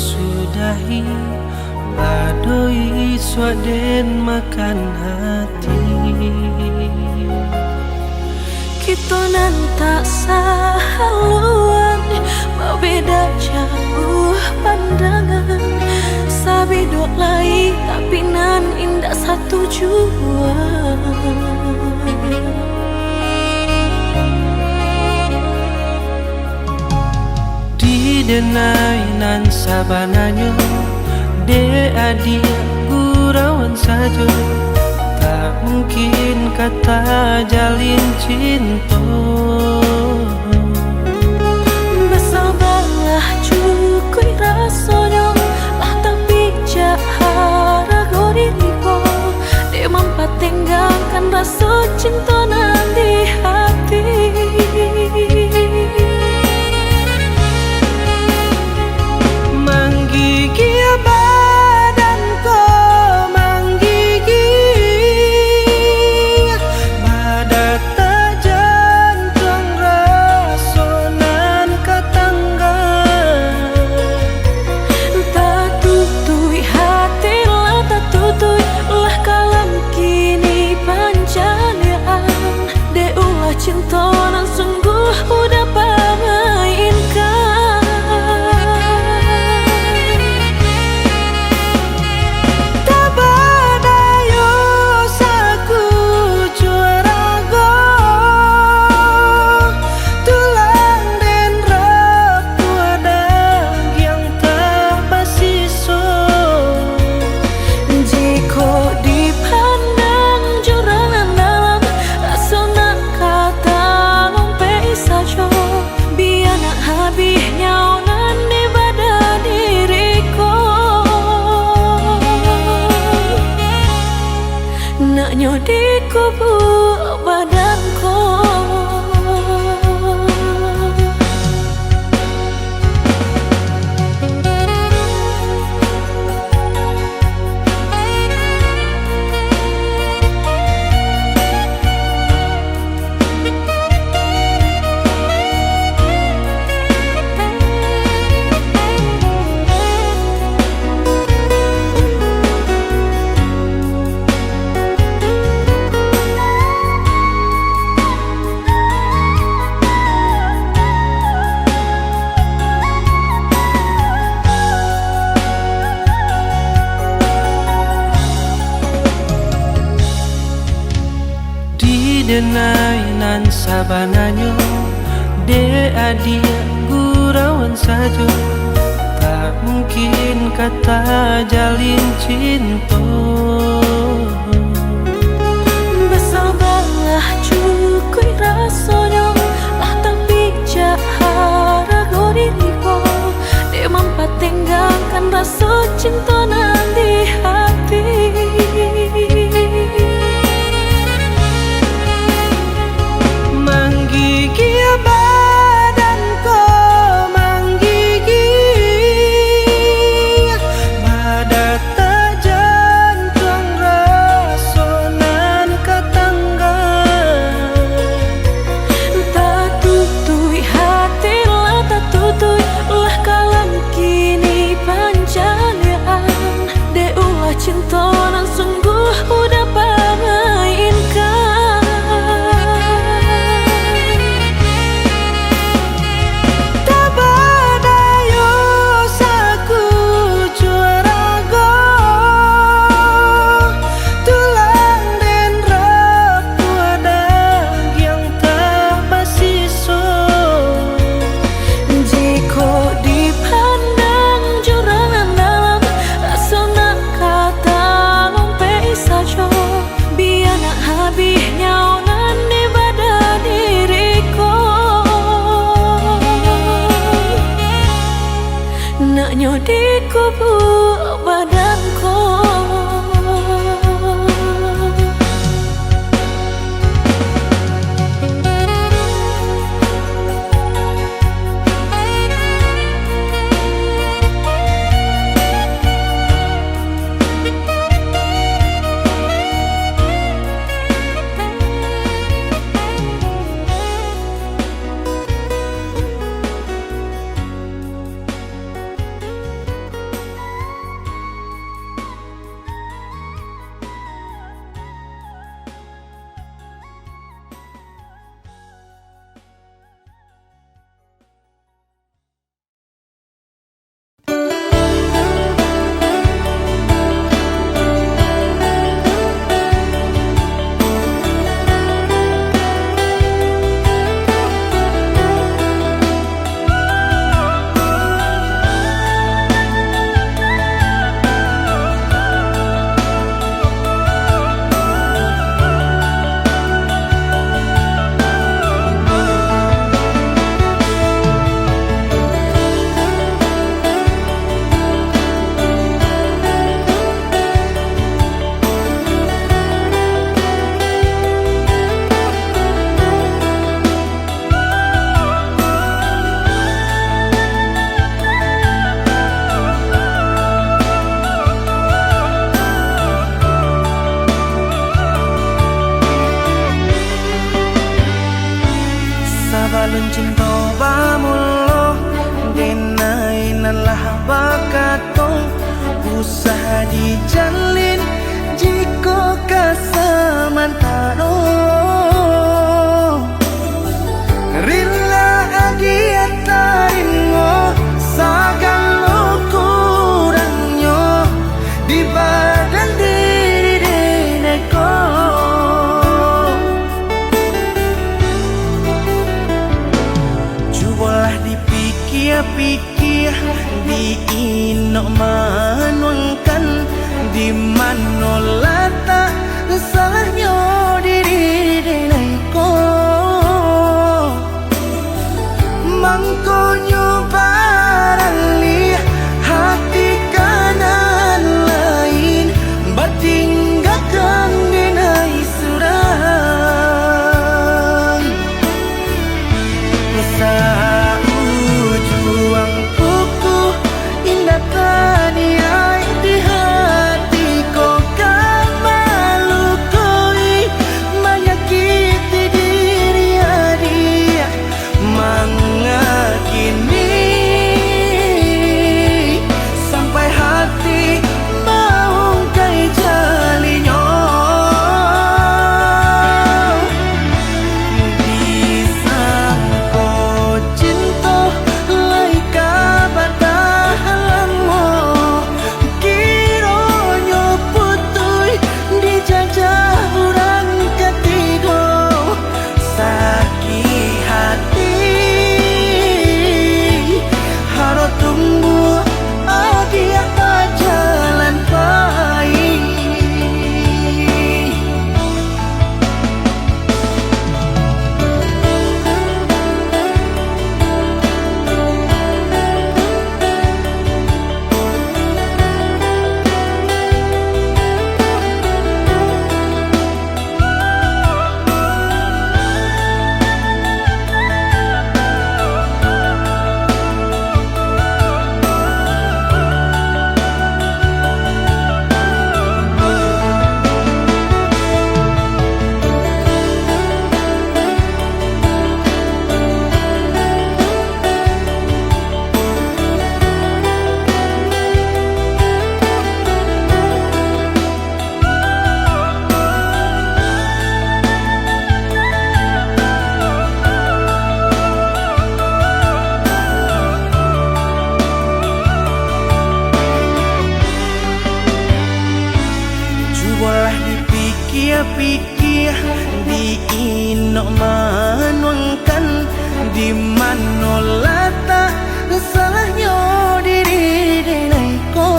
sudahi badoi swaden makan hati. Kita nan tak sahaluan, berbeda jauh pandangan. Sabi dok lain tapi nan indah satu jua. Di denai nan sabananyo, de adia gurauan saja. Tak mungkin kata jalin cinta. Bersabarlah cukui rasanya, lah tapi jahara diriku. Dia mampat tinggalkan rasa cinta nan di hati. Menggigil badanku, menggigil badak tak jantung rasonan ketangga. Tak tutui hati lah, tak tutui lah kalam kini panjalian. De ulah cinta nan sungguh udah pamainkan. Naknya di kubur badanku. Denai nan sabananyo, de adia gurauan saja. Tak mungkin kata jalin cinta. Bersabarlah cukui rasanya, lah tapi jahara diriku. Dia mampat tinggalkan rasa cinta nan di hati. Menggigil badanku, menggigil badak tak jantung rasonan ketangga. Tak tutui hati lah, tak tutui lah kalam kini panjalian. De ulah cinta nan sungguh udah pamainkan. Naknya di kubur badanku. pamulo denai nalah bakatong usaha dijalin jiko kasamantano rila agia taringo sagalo kurangnya di badan diri deneko cobalah dipikir-pikir di inok manuangkan di manolata salahnya diri deneko mangkonyo barali hati kanan lain bertinggalkan denai surang sa ujuang kuku indah taniai di hatiku kau malukoi menyakiti diri dia mengakini sampai hati mau kai jalinyo disangko cinta lai kabatahanmu kironyo putui dijajah urang ketigo sakit hati harus tumbuh dia jalan baik cobalah dipikir-pikir di inok manuangkan di manolata salahnya diri deneko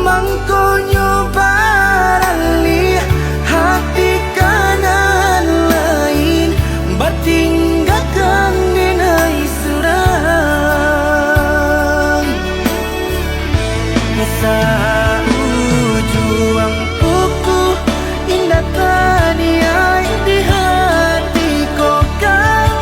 mangkonyo barali hati kanan lain bertinggalkan denai surang sa ujuang kuku indah taniai di hatiku kau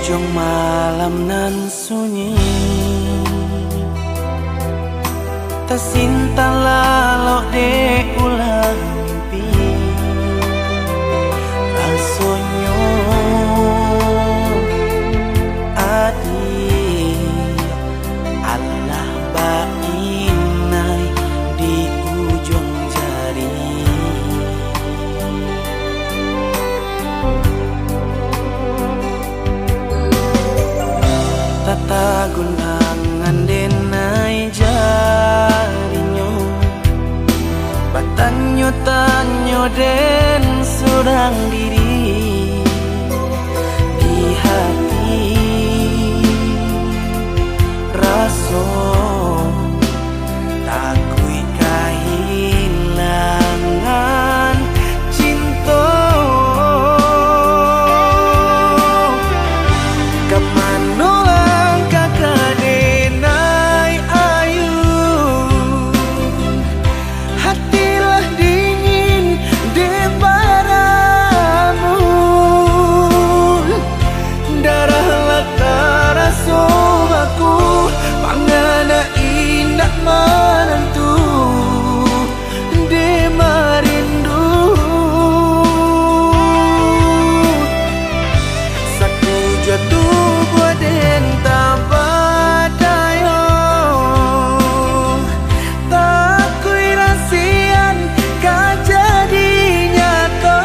ujung malam nan sunyi, tersinta lalu de ulang mimpi. Rasonyo adi Allah bainai di ujung jari. Tata gunangan denai jarinyo, batanyo tanyo den surang diri di hati. Raso takui kehilangan cinta. Kemana langkah kadenai ayu, hatilah dingin de baramu. Darahlah karaso aku, pangana indah menentu de marindu. Saku jatuh buat entah badayo, tak kui rasian kau jadi nyata.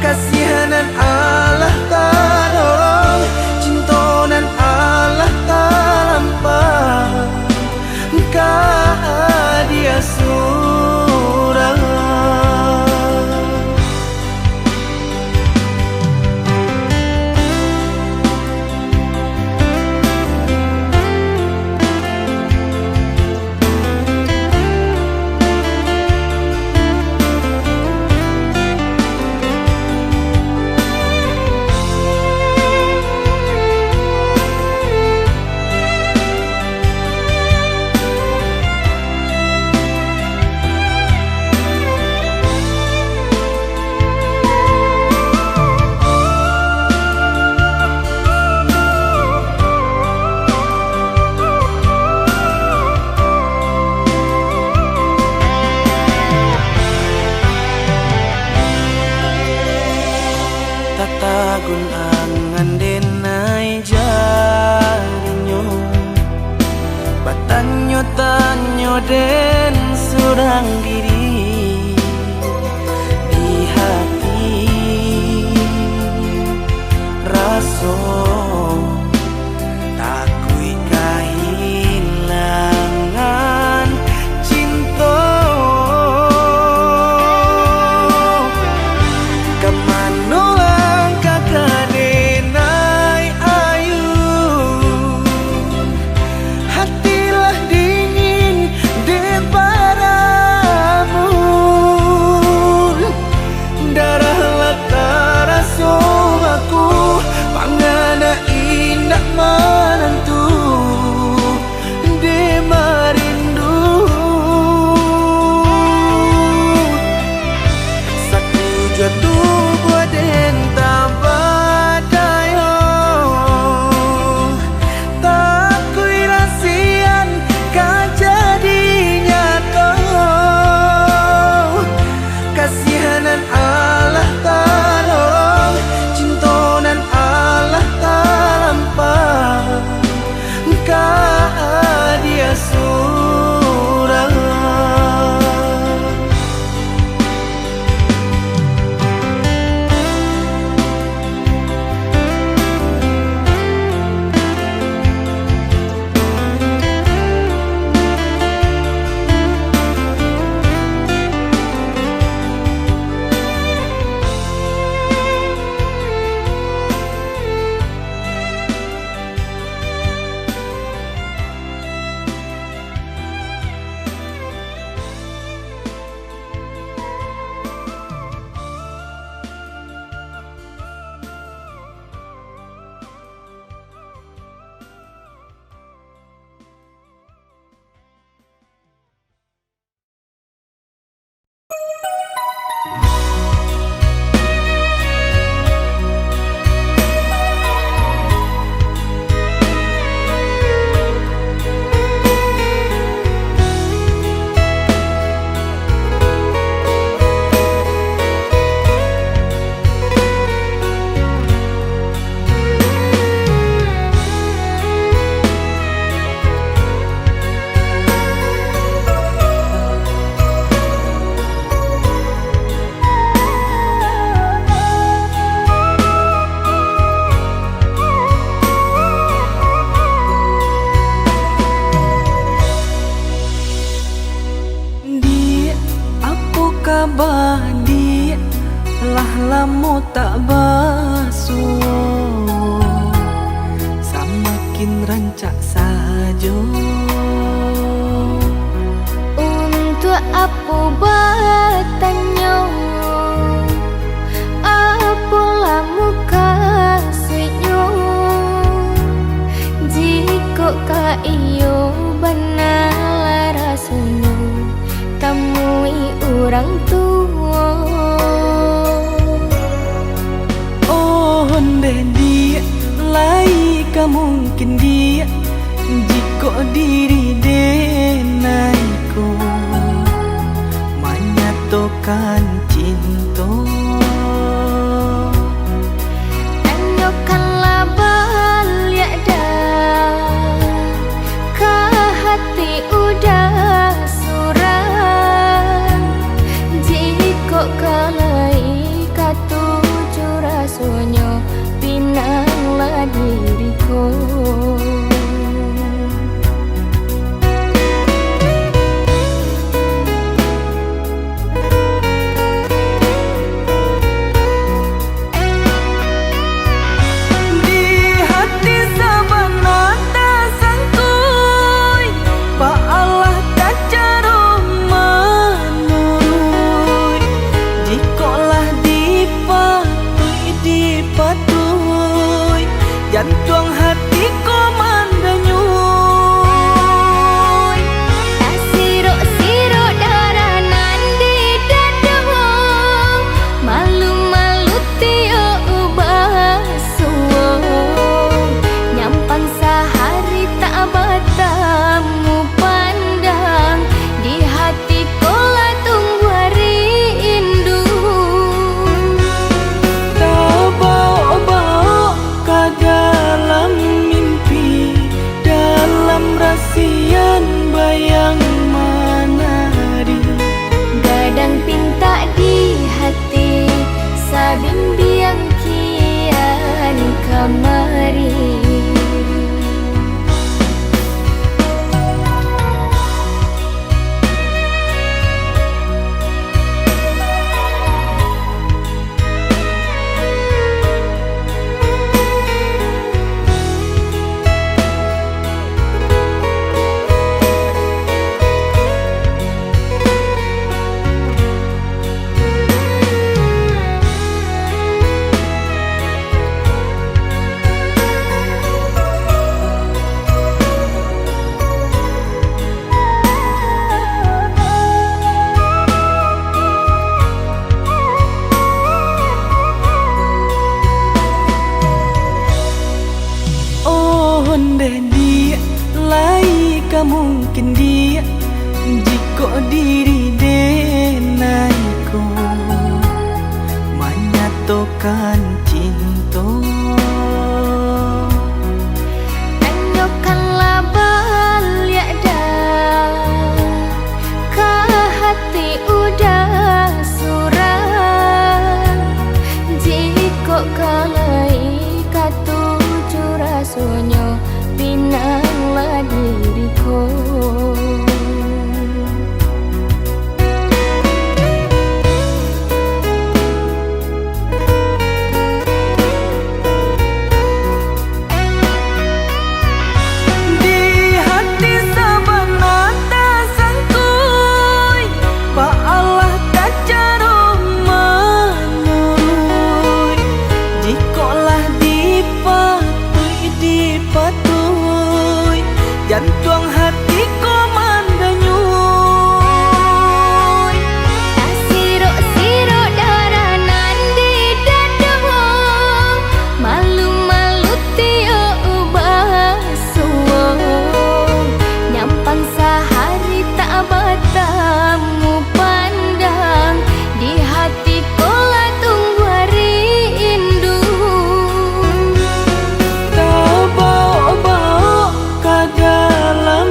Kasihanan Allah tak dorong, cintonan Allah tak lampah, kau dia surang. Tata gunangan denai jarinyo, batanyo tanyo den surang diri di hati. Raso takui kehilangan cinta. Kemana langkah kadenai ayu, hatilah dingin de baramu. onde dia lai ka mungkin dia jika diri denaiku menyatukan cinta. Tanyakanlah balik dah ke hati udah surang jika kalai katuju rasanya pinanglah diriku. Jantung hatiku mandanyuy, siruk-siruk daranan di dadamu, malu-malu tiyo basuh, nyampang sehari tak bertemu pandang, di hatiku lah tunggu rindu. tak bawa-bawa dalam mimpi, dalam rasian bayang menari, Gadang pinta di hati sabimbiang kian kamari. onde dia lai ka mungkin dia jika diri denaiku menyatukan cinta. Tanyakanlah balik dah ke hati udah surang jika kalai katuju rasanya pinanglah diriku. Jantung hatiku mandanyuy, siruk-siruk daranan di dadamu, malu-malu tiyo basuh, nyampang sehari tak bertemu pandang, di hatiku lah tunggu rindu. tak bawa-bawa dalam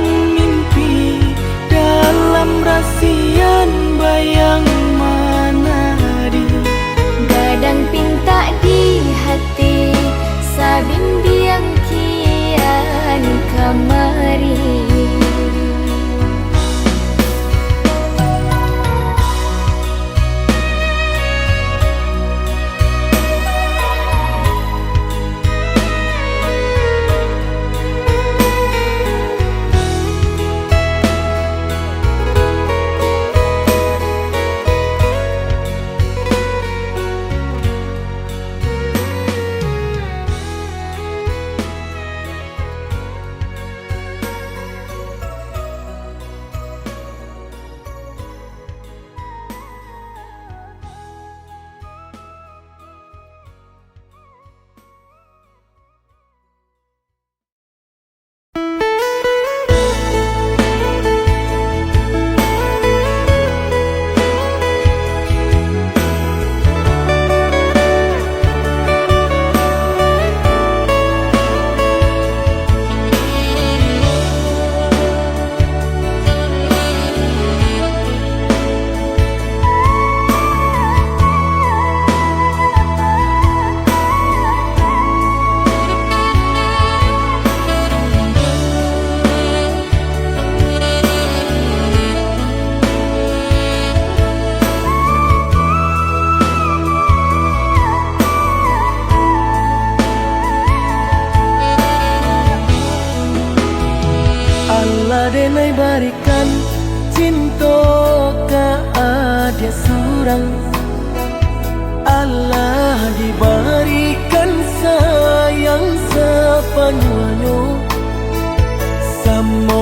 Denai barikan cinta ka adia surang, Allah diberikan sayang sepenuhnya. Samo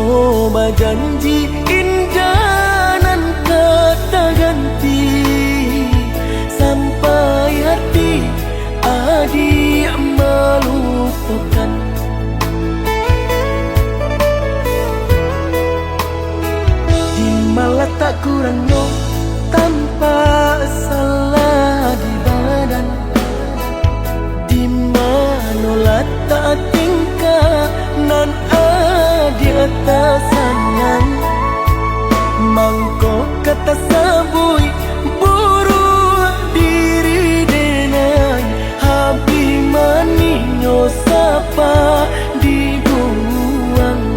berjanji indah nan kata ganti, sampai hati adik melupakan. Malah tak kurangnya tanpa salah di badan, di mana letak tingkah nan di atas sanang. Mangko kata sabui buru diri denai, habi maninyo sapa dibuang.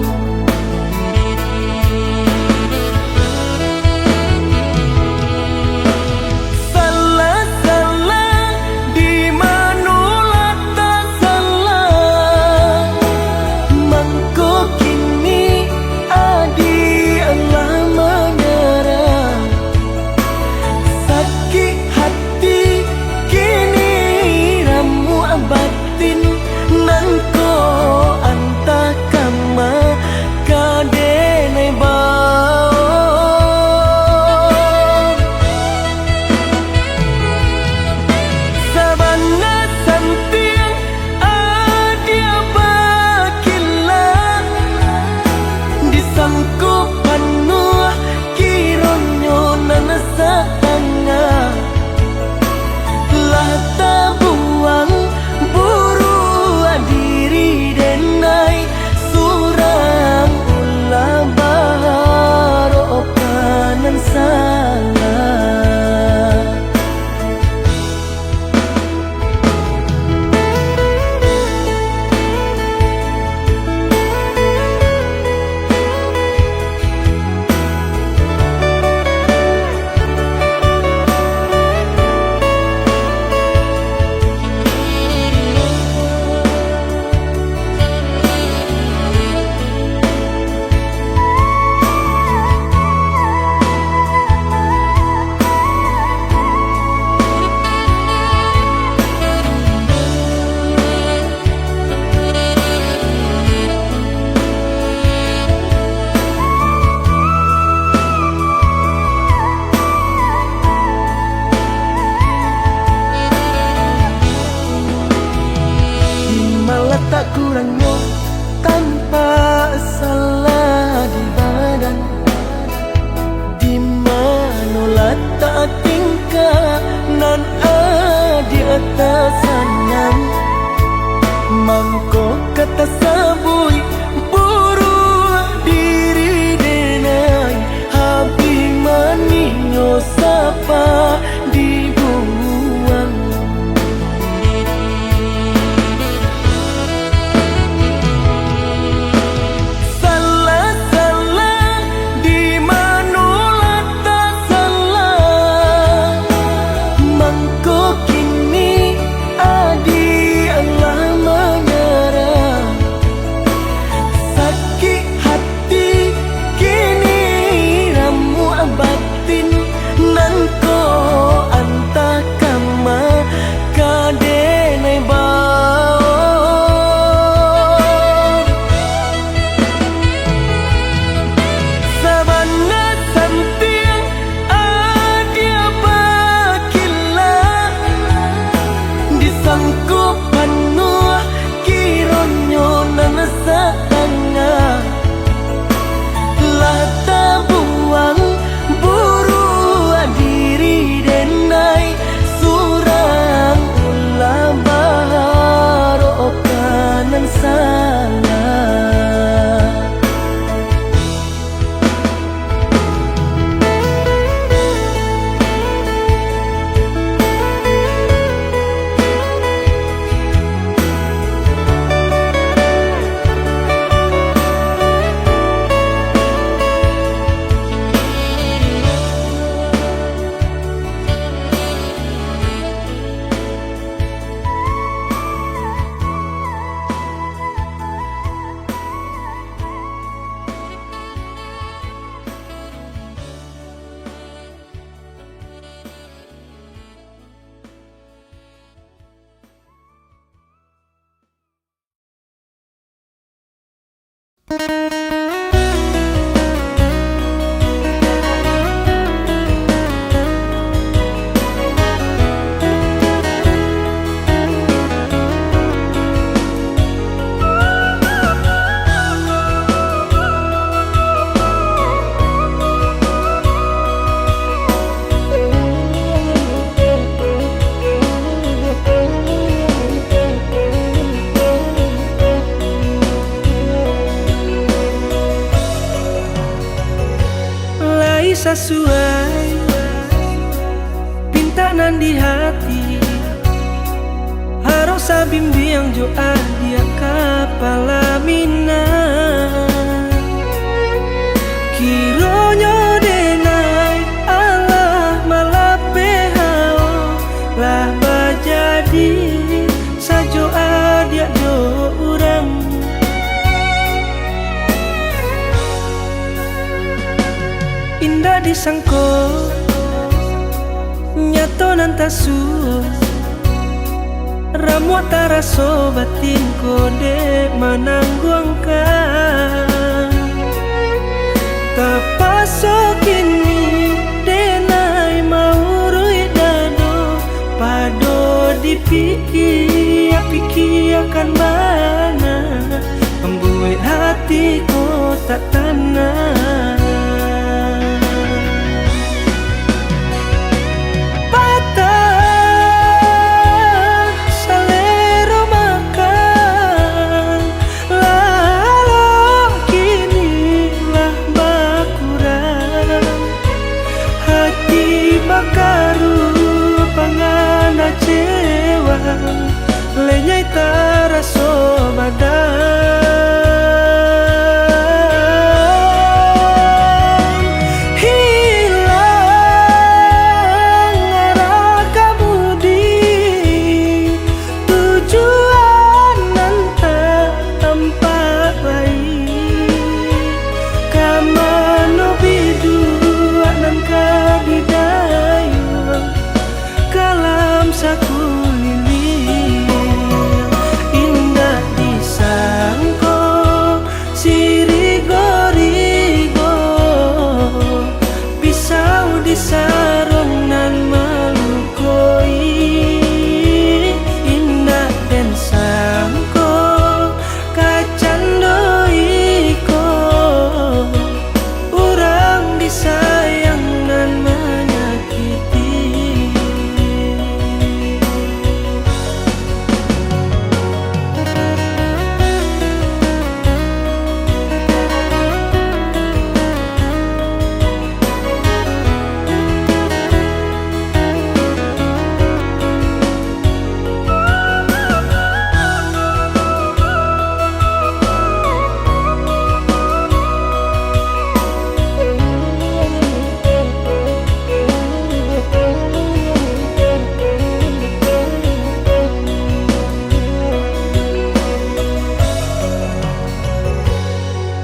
Tak kurangnya tanpa salah di badan, di mana letak tingkah nan di atas sanang. Mangko kata sabui buru diri denai, habi maninyo sapa dibuang. Sesuai pintanan di hati harus bimbing jo dia kepala mina kironyo denai Allah malape hao lah bajadi sajo dia jo urang indah disangko nyato nantasu ramu taraso batin kode manangguangkan tapasok kini denai maurui dado pado dipikir akan mana membuat hatiku tak tenang. Lenyai taraso badan hilang arah kamudi tujuan nanta tempat baik kamano bidu nan kadidayu kalam saku sarung nan malukoi indah dan sangko kacandoiko urang disayang nan menyakiti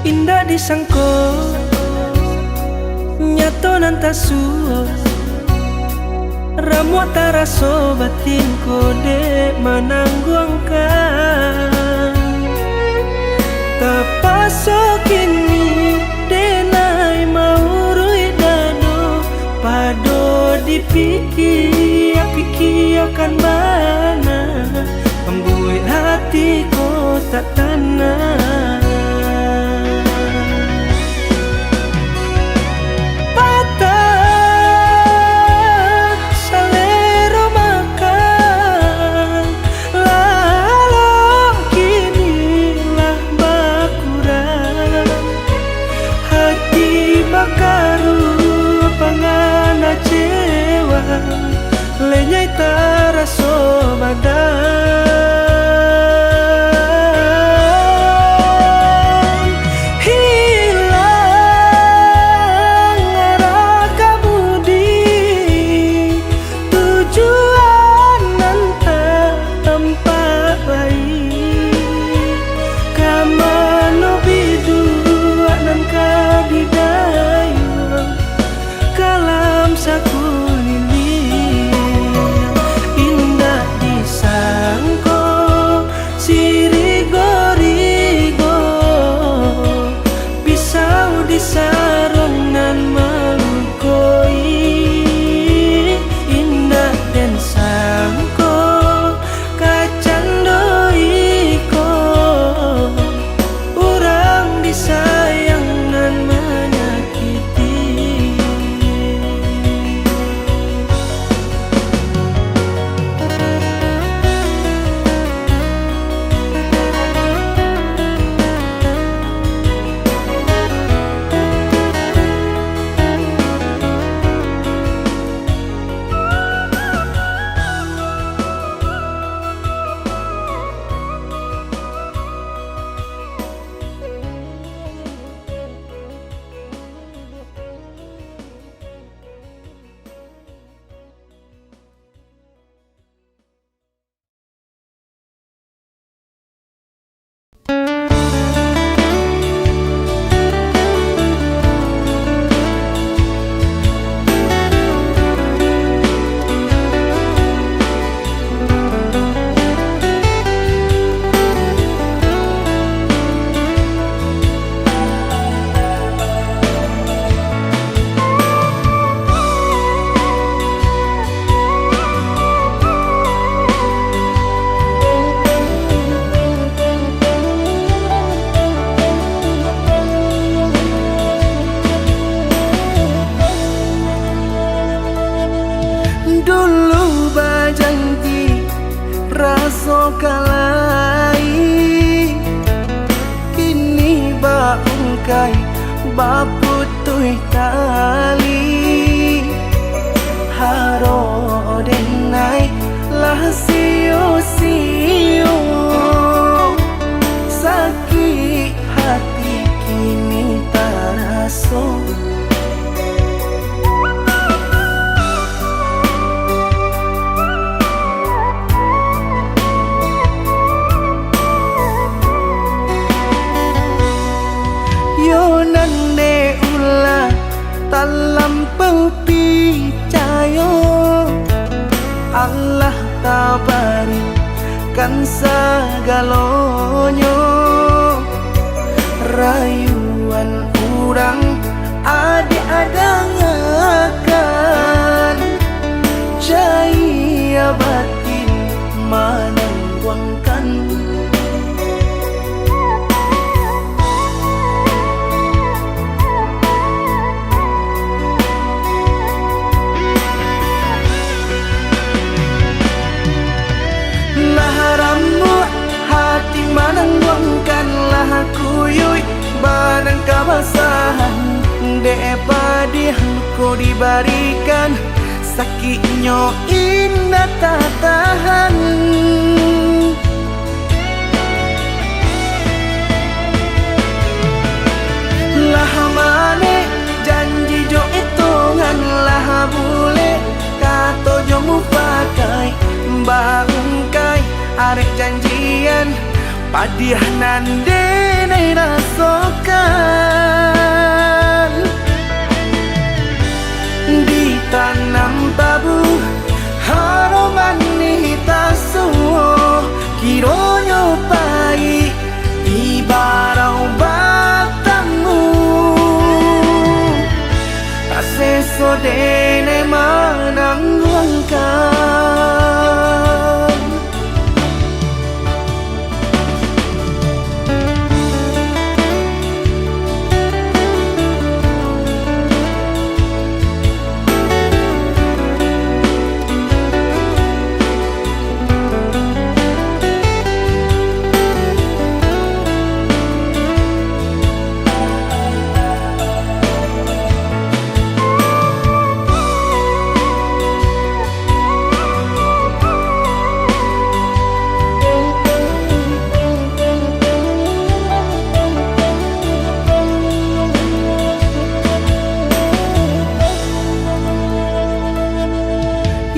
indah disangko nyato nantasu ramu taraso batin kode manangguangkan tapasok kini denai maurui dado pado dipikir akan mana membuat hatiku tak tenang. Lenyai taraso badan pakai baputui tali haro denai lah siu-siu sakit hati kini taraso. Yo nande ulah talam perpicayo Allah tabarikan sagalonyo rayuan urang adik adangakan jaya batin manangguangkan. Hati manangguangkanlah kuyuy barang kabasahan depadi ko dibarikan sakitnya indah tak tahan. Lah mane janji jo hitungan lah bule kato jo mufakai baungkai arek janjian padiah nande nai rasokan ditanam tabu haroman ni tasuo kironyo pai di barau batangmu taseso dene manangguangkan.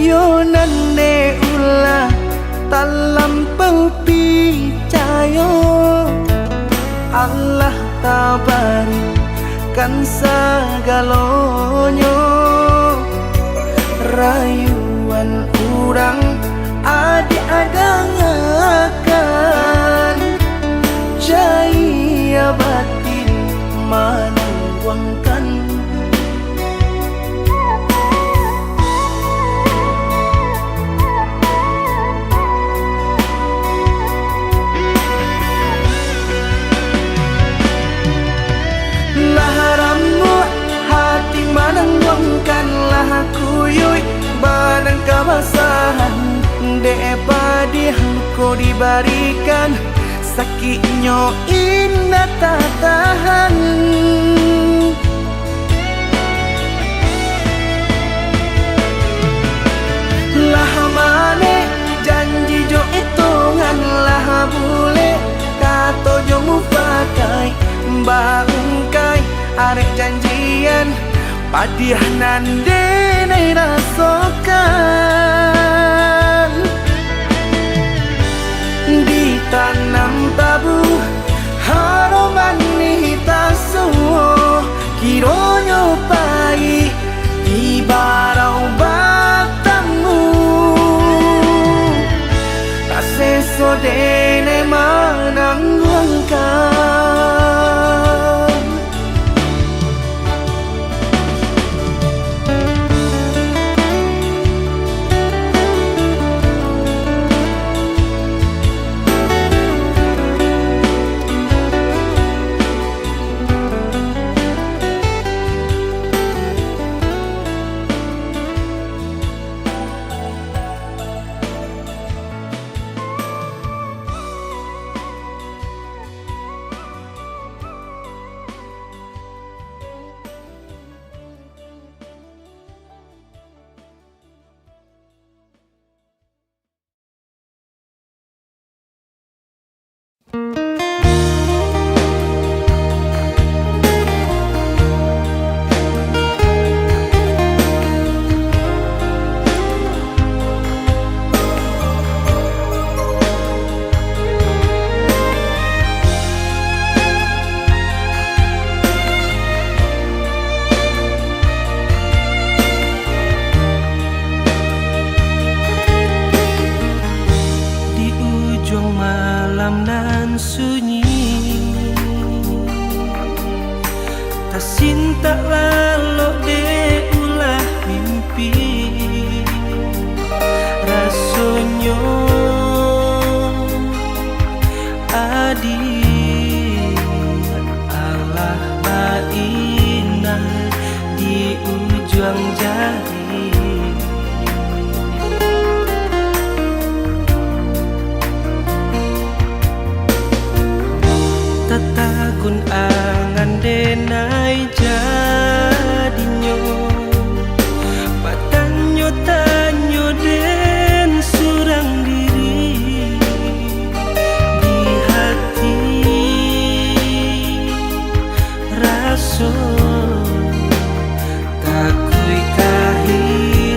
Yo nande ulah talam perpicayo Allah tabarikan sagalonyo rayuan urang adik adangakan jaya batin manangguangkan. Manangguangkanlah kuyuy barang kabasahan depadi ko dibarikan sakitnya indah tak tahan. Lah mane janji jo hitungan lah bule kato jo mufakai baungkai arek janjian padiah nande nai rasokan ditanam tabu haroman ni tasuo kironyo pai di barau batangmu taseso dene manangguangkan. malam nan sunyi, tak sinta lalu de ulah mimpi. Rasonyo adil Allah baina di ujung jari. Tatakun angan denai jadinyo, patanyo tanyo den surang diri di hati raso takui kahir.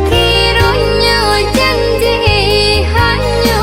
Kironyo janji hanya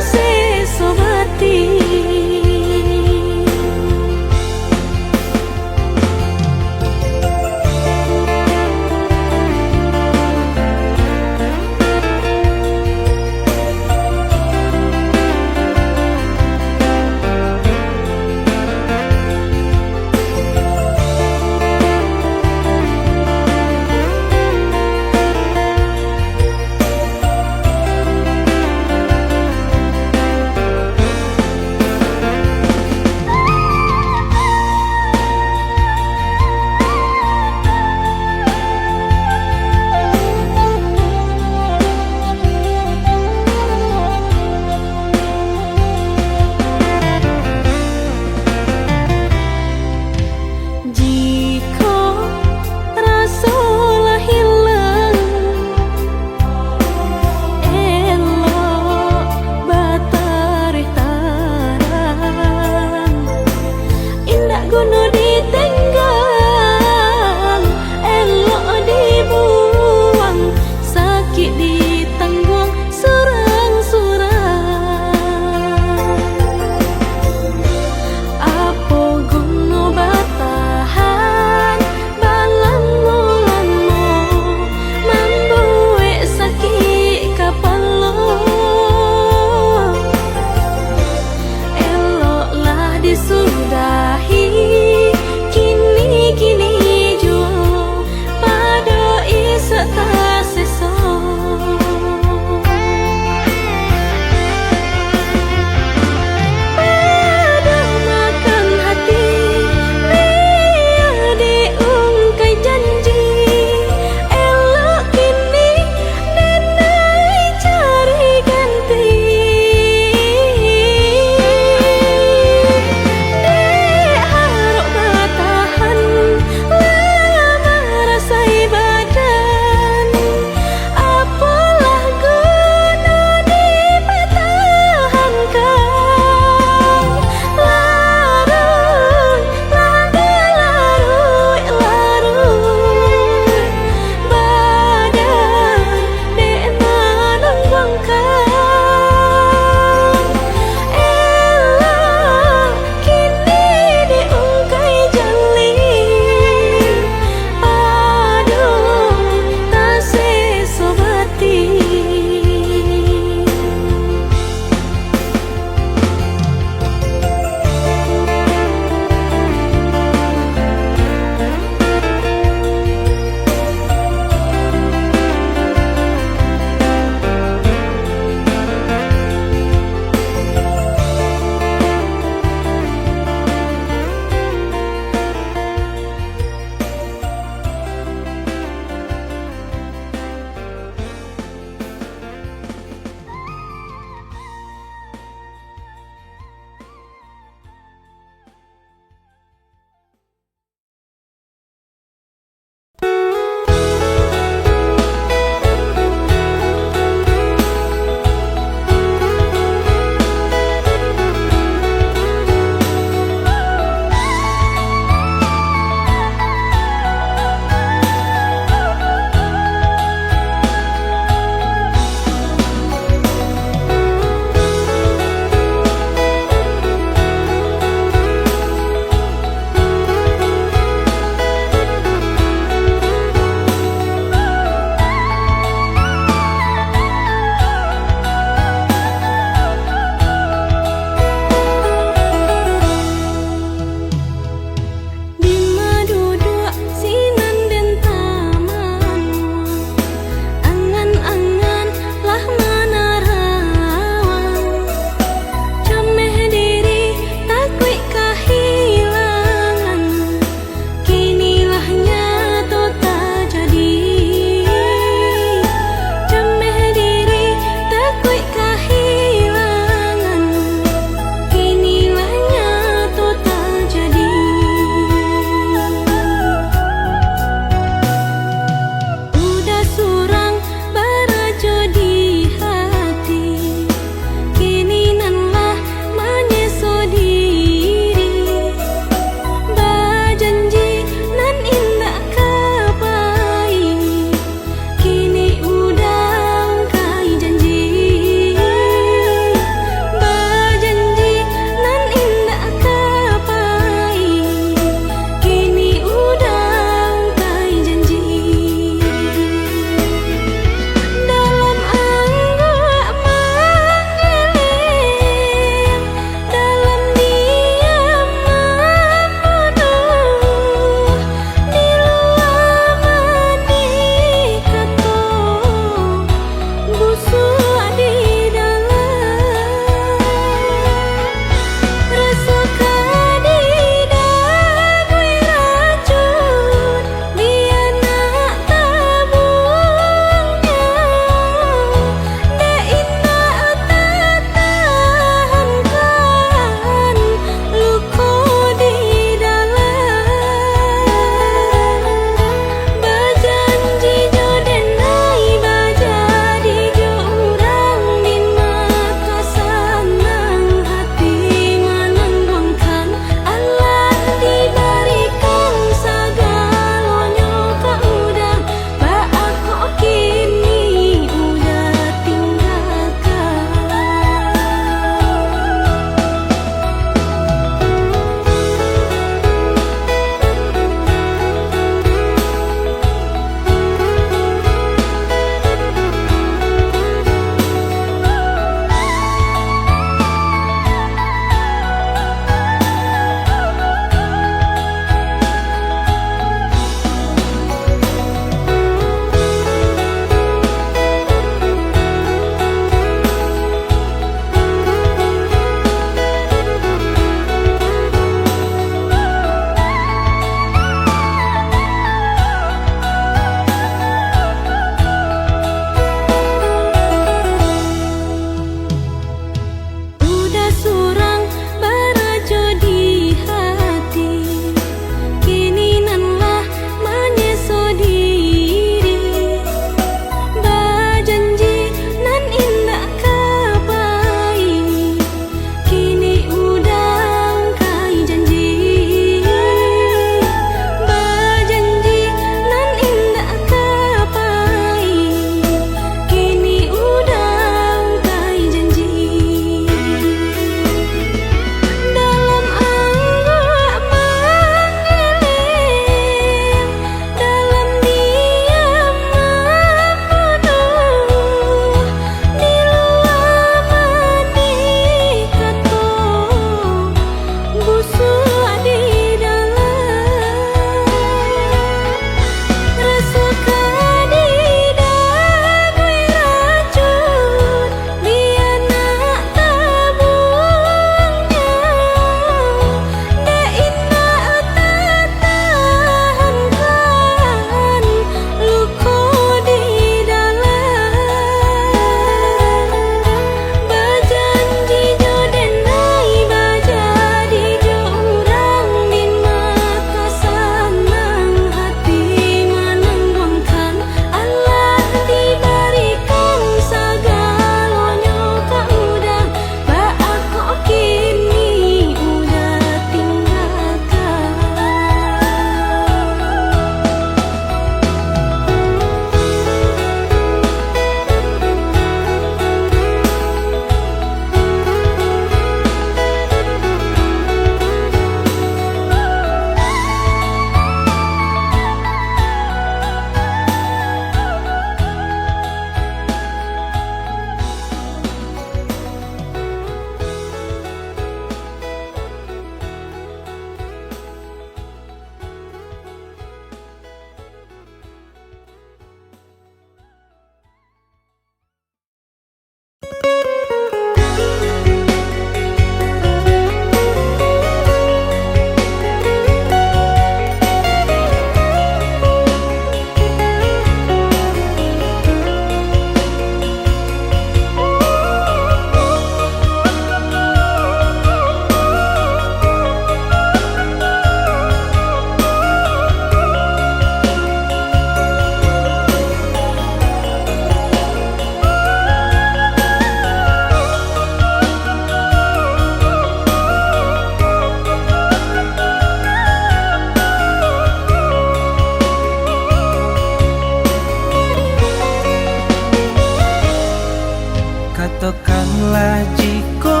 Katakanlah jika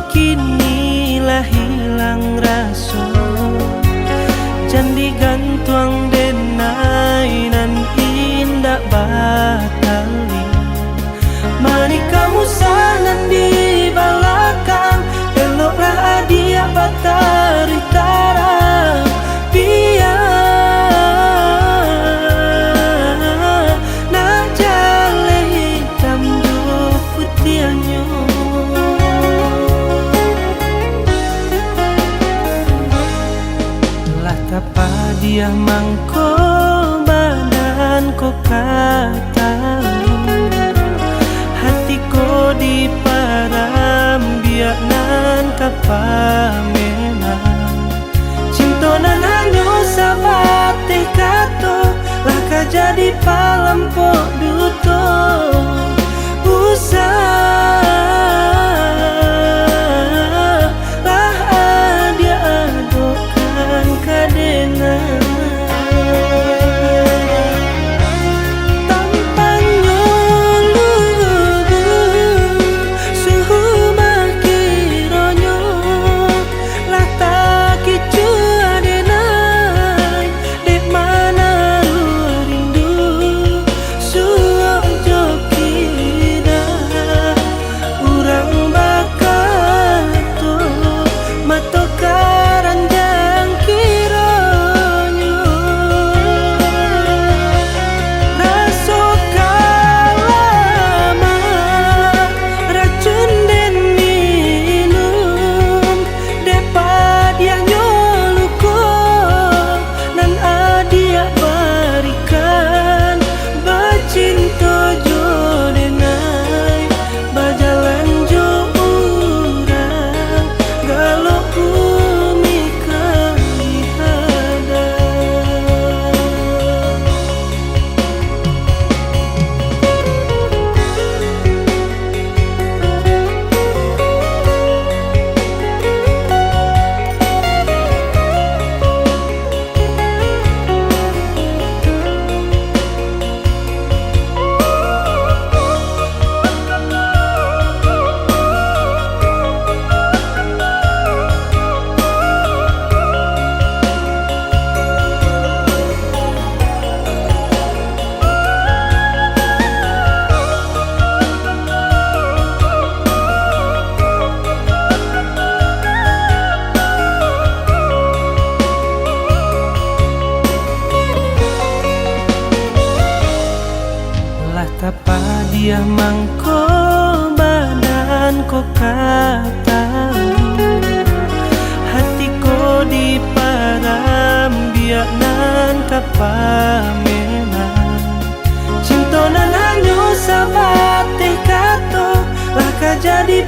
kini lah hilang rasa, jangan gantuang denai nan indah batali. Mari kamu sanan di belakang, eloklah dia batari tarang. Biar nak jale hitam do putihnya. Lah tapa dia mangko badan ko kata, hatiku di param biak nan kapamenan. Cintonan hanyo sabate kato, lah ka jadi palampok duto. Usah lah dia adokan kadenan. Tapa dia mangko badan ko kata, hatiku di param biak nan kapamenan. Cintonan hanyo sabate kato, lah ka jadi